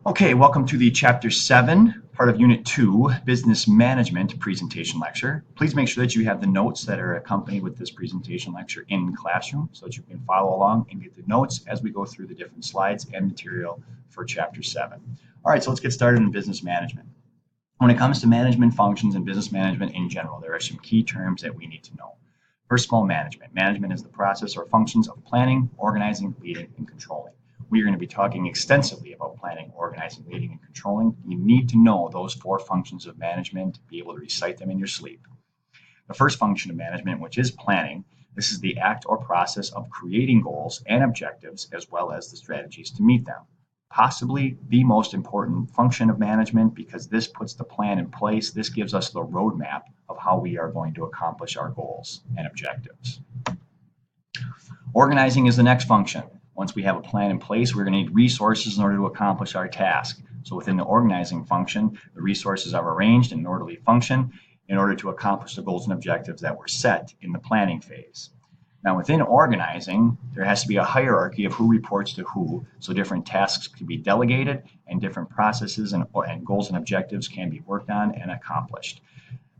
Okay, welcome to the Chapter 7, part of Unit 2, Business Management presentation lecture. Please make sure that you have the notes that are accompanied with this presentation lecture in Classroom so that you can follow along and get the notes as we go through the different slides and material for Chapter 7. All right, so let's get started in business management. When it comes to management functions and business management in general, there are some key terms that we need to know. First of all, management. Management is the process or functions of planning, organizing, leading, and controlling. We are going to be talking extensively about planning, organizing, leading, and controlling. You need to know those four functions of management to be able to recite them in your sleep. The first function of management, which is planning, this is the act or process of creating goals and objectives as well as the strategies to meet them. Possibly the most important function of management because this puts the plan in place. This gives us the roadmap of how we are going to accomplish our goals and objectives. Organizing is the next function. Once we have a plan in place, we're going to need resources in order to accomplish our task. So within the organizing function, the resources are arranged in an orderly function in order to accomplish the goals and objectives that were set in the planning phase. Now within organizing, there has to be a hierarchy of who reports to who, so different tasks can be delegated and different processes and goals and objectives can be worked on and accomplished.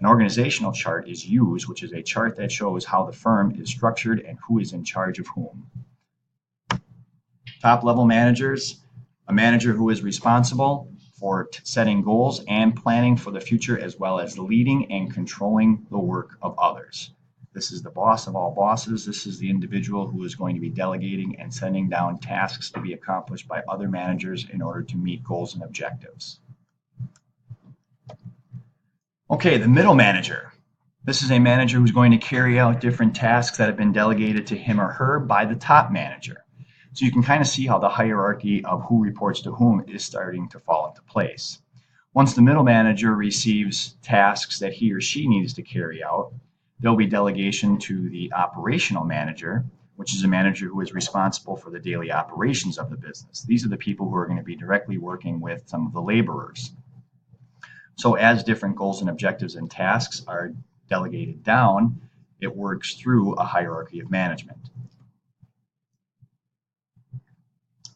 An organizational chart is used, which is a chart that shows how the firm is structured and who is in charge of whom. Top level managers, a manager who is responsible for setting goals and planning for the future, as well as leading and controlling the work of others. This is the boss of all bosses. This is the individual who is going to be delegating and sending down tasks to be accomplished by other managers in order to meet goals and objectives. Okay, the middle manager. This is a manager who's going to carry out different tasks that have been delegated to him or her by the top manager. So you can kind of see how the hierarchy of who reports to whom is starting to fall into place. Once the middle manager receives tasks that he or she needs to carry out, there'll be delegation to the operational manager, which is a manager who is responsible for the daily operations of the business. These are the people who are going to be directly working with some of the laborers. So as different goals and objectives and tasks are delegated down, it works through a hierarchy of management.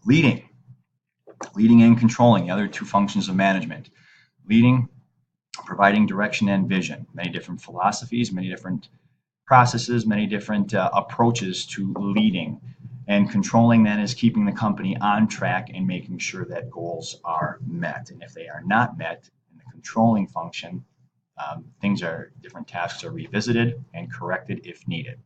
Leading and controlling, the other two functions of management. Leading, providing direction and vision. Many different philosophies, many different processes, many different approaches to leading. And controlling then is keeping the company on track and making sure that goals are met. And if they are not met in the controlling function, different tasks are revisited and corrected if needed.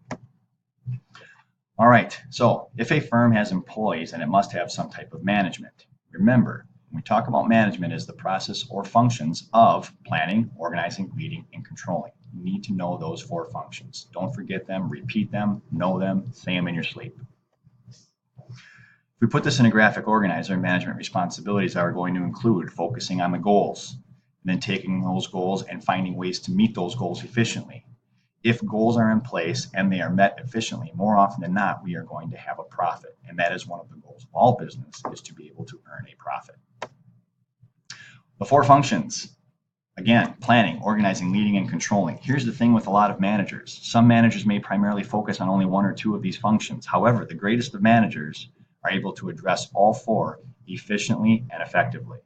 All right, so if a firm has employees, then it must have some type of management. Remember, when we talk about management as the process or functions of planning, organizing, leading, and controlling. You need to know those four functions. Don't forget them, repeat them, know them, say them in your sleep. If we put this in a graphic organizer, management responsibilities are going to include focusing on the goals, and then taking those goals and finding ways to meet those goals efficiently. If goals are in place and they are met efficiently, more often than not, we are going to have a profit. And that is one of the goals of all business, is to be able to earn a profit. The four functions, again, planning, organizing, leading, and controlling. Here's the thing with a lot of managers. Some managers may primarily focus on only one or two of these functions. However, the greatest of managers are able to address all four efficiently and effectively.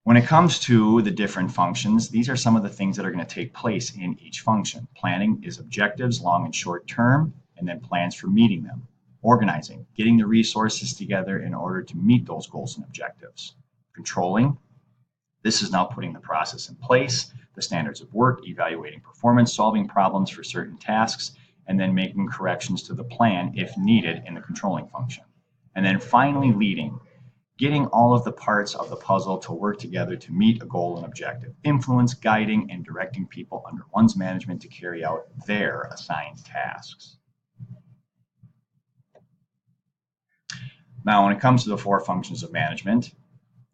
When it comes to the different functions, these are some of the things that are going to take place in each function. Planning is objectives, long and short term, and then plans for meeting them. Organizing, getting the resources together in order to meet those goals and objectives. Controlling, this is now putting the process in place, the standards of work, evaluating performance, solving problems for certain tasks, and then making corrections to the plan if needed in the controlling function. And then finally, leading. Getting all of the parts of the puzzle to work together to meet a goal and objective. Influence, guiding, and directing people under one's management to carry out their assigned tasks. Now, when it comes to the four functions of management,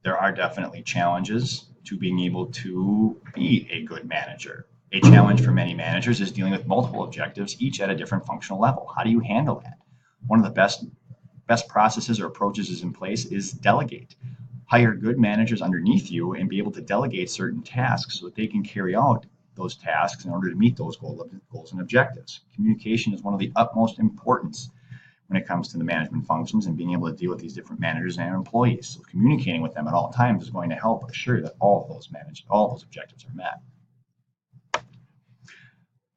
there are definitely challenges to being able to be a good manager. A challenge for many managers is dealing with multiple objectives, each at a different functional level. How do you handle that? One of the best processes or approaches is in place is delegate. Hire good managers underneath you and be able to delegate certain tasks so that they can carry out those tasks in order to meet those goals and objectives. Communication is one of the utmost importance. when it comes to the management functions and being able to deal with these different managers and employees. So communicating with them at all times is going to help assure that all of those objectives are met.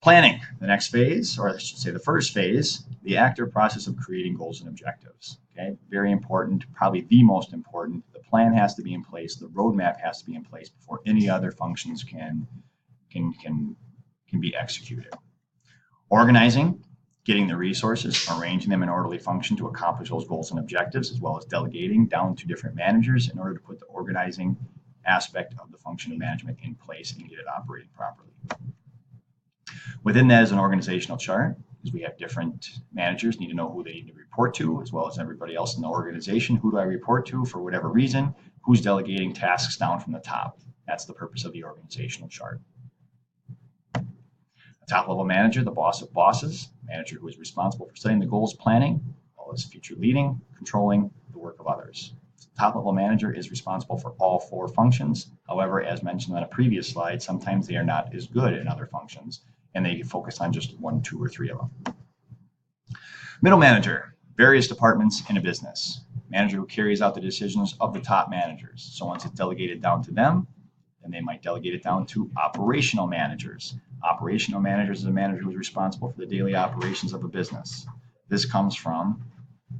Planning, the next phase, or I should say the first phase, the active process of creating goals and objectives. Okay, very important, probably the most important. The plan has to be in place, the roadmap has to be in place before any other functions can be executed. Organizing, getting the resources, arranging them in orderly function to accomplish those goals and objectives, as well as delegating down to different managers in order to put the organizing aspect of the function of management in place and get it operating properly. Within that is an organizational chart, because we have different managers need to know who they need to report to, as well as everybody else in the organization. Who do I report to for whatever reason? Who's delegating tasks down from the top? That's the purpose of the organizational chart. A top-level manager, the boss of bosses, manager who is responsible for setting the goals, planning, as well as future leading, controlling the work of others. The top-level manager is responsible for all four functions. However, as mentioned on a previous slide, sometimes they are not as good in other functions, and they focus on just one, two, or three of them. Middle manager, various departments in a business. Manager who carries out the decisions of the top managers. So once it's delegated down to them, then they might delegate it down to operational managers. Operational managers is a manager who is responsible for the daily operations of a business. This comes from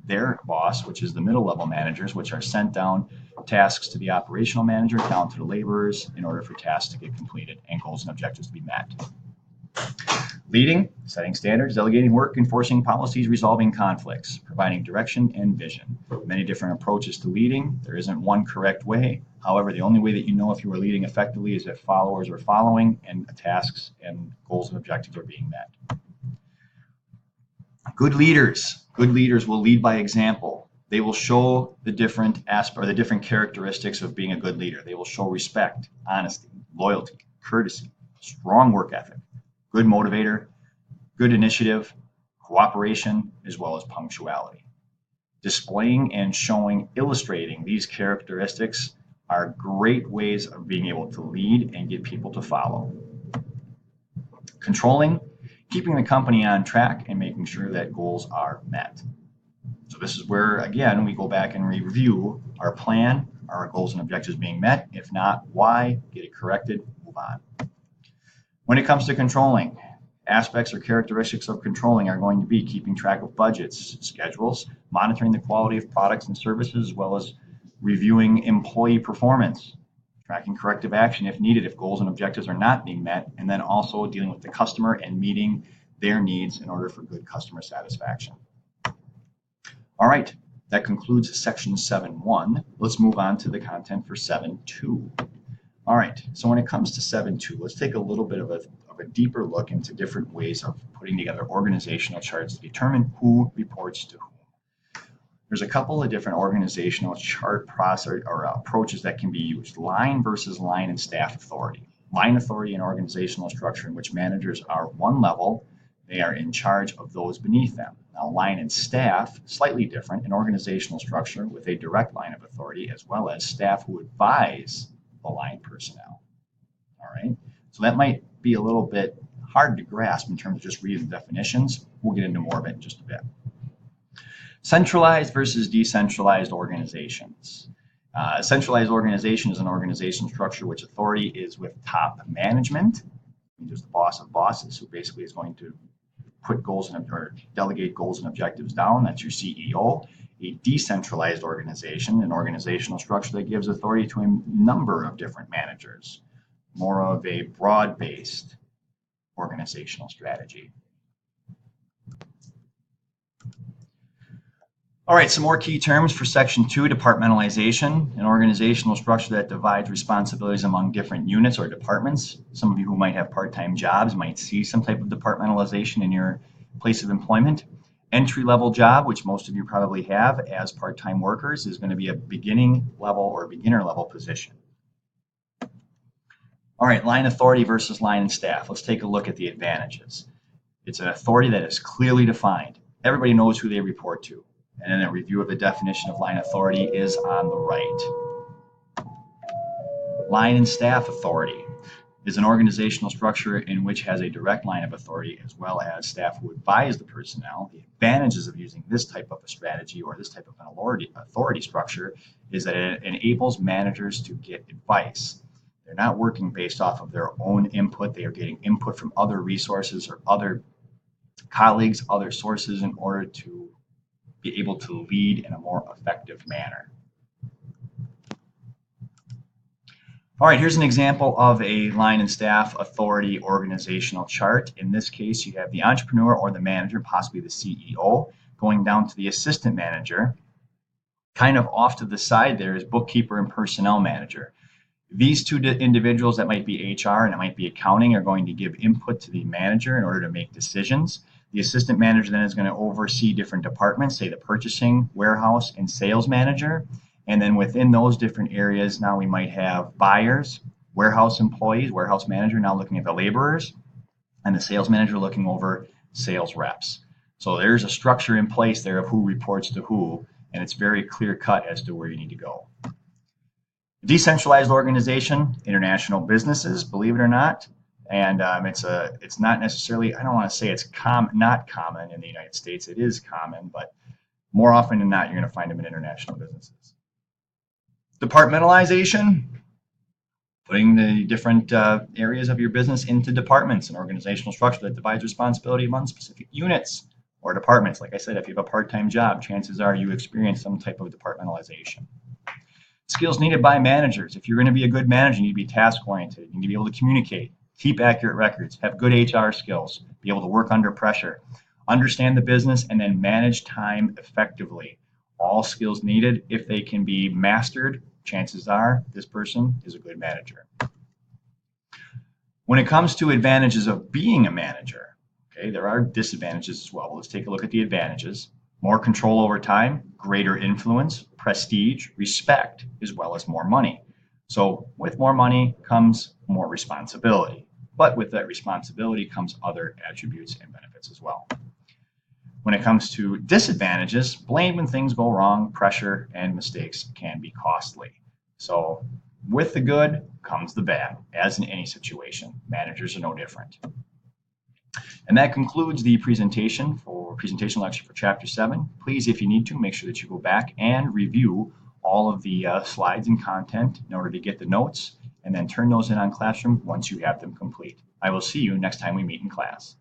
their boss, which is the middle level managers, which are sent down tasks to the operational manager, down to the laborers, in order for tasks to get completed and goals and objectives to be met. Leading, setting standards, delegating work, enforcing policies, resolving conflicts, providing direction and vision. Many different approaches to leading. There isn't one correct way. However, the only way that you know if you are leading effectively is if followers are following and tasks and goals and objectives are being met. Good leaders will lead by example. They will show the different characteristics of being a good leader. They will show respect, honesty, loyalty, courtesy, strong work ethic, good motivator, good initiative, cooperation, as well as punctuality. Displaying and illustrating these characteristics are great ways of being able to lead and get people to follow. Controlling, keeping the company on track and making sure that goals are met. So this is where, again, we go back and review our plan, are our goals and objectives being met? If not, why? Get it corrected, move on. When it comes to controlling, aspects or characteristics of controlling are going to be keeping track of budgets, schedules, monitoring the quality of products and services, as well as reviewing employee performance, tracking corrective action if needed if goals and objectives are not being met, and then also dealing with the customer and meeting their needs in order for good customer satisfaction. All right, that concludes section 7.1. Let's move on to the content for 7.2. All right, so when it comes to 7.2, let's take a little bit of a deeper look into different ways of putting together organizational charts to determine who reports to whom. There's a couple of different organizational chart process or approaches that can be used. Line versus line and staff authority. Line authority and organizational structure in which managers are one level, they are in charge of those beneath them. Now, line and staff, slightly different, an organizational structure with a direct line of authority, as well as staff who advise the line personnel. All right, so that might be a little bit hard to grasp in terms of just reading the definitions. We'll get into more of it in just a bit. Centralized versus decentralized organizations. A centralized organization is an organizational structure which authority is with top management, just the boss of bosses, who basically is going to put goals or delegate goals and objectives down. That's your CEO. A decentralized organization, an organizational structure that gives authority to a number of different managers, more of a broad-based organizational strategy. All right, some more key terms for section 2, departmentalization, an organizational structure that divides responsibilities among different units or departments. Some of you who might have part-time jobs might see some type of departmentalization in your place of employment. Entry-level job, which most of you probably have as part-time workers, is going to be a beginning level or beginner level position. All right, line authority versus line and staff. Let's take a look at the advantages. It's an authority that is clearly defined. Everybody knows who they report to. And then a review of the definition of line authority is on the right. Line and staff authority. is an organizational structure in which has a direct line of authority as well as staff who advise the personnel. The advantages of using this type of a strategy or this type of an authority structure is that it enables managers to get advice. They're not working based off of their own input. They are getting input from other resources or other colleagues, other sources in order to be able to lead in a more effective manner. All right, here's an example of a line and staff authority organizational chart. In this case, you have the entrepreneur or the manager, possibly the CEO, going down to the assistant manager. Kind of off to the side there is bookkeeper and personnel manager. These two individuals, that might be HR and it might be accounting, are going to give input to the manager in order to make decisions. The assistant manager then is going to oversee different departments, say the purchasing, warehouse, and sales manager. And then within those different areas, now we might have buyers, warehouse employees, warehouse manager now looking at the laborers, and the sales manager looking over sales reps. So there's a structure in place there of who reports to who, and it's very clear cut as to where you need to go. Decentralized organization, international businesses, believe it or not, and it's not necessarily, I don't want to say it's not common in the United States. It is common, but more often than not, you're going to find them in international businesses. Departmentalization, putting the different areas of your business into departments, an organizational structure that divides responsibility among specific units or departments. Like I said, if you have a part-time job, chances are you experience some type of departmentalization. Skills needed by managers. If you're going to be a good manager, you need to be task-oriented. You need to be able to communicate, keep accurate records, have good HR skills, be able to work under pressure, understand the business, and then manage time effectively. All skills needed. If they can be mastered, chances are this person is a good manager. When it comes to advantages of being a manager, okay, there are disadvantages as well. Let's take a look at the advantages. More control over time, greater influence, prestige, respect, as well as more money. So with more money comes more responsibility. But with that responsibility comes other attributes and benefits as well. When it comes to disadvantages, blame when things go wrong, pressure, and mistakes can be costly. So with the good comes the bad, as in any situation. Managers are no different. And that concludes the presentation lecture for Chapter 7. Please, if you need to, make sure that you go back and review all of the slides and content in order to get the notes, and then turn those in on Classroom once you have them complete. I will see you next time we meet in class.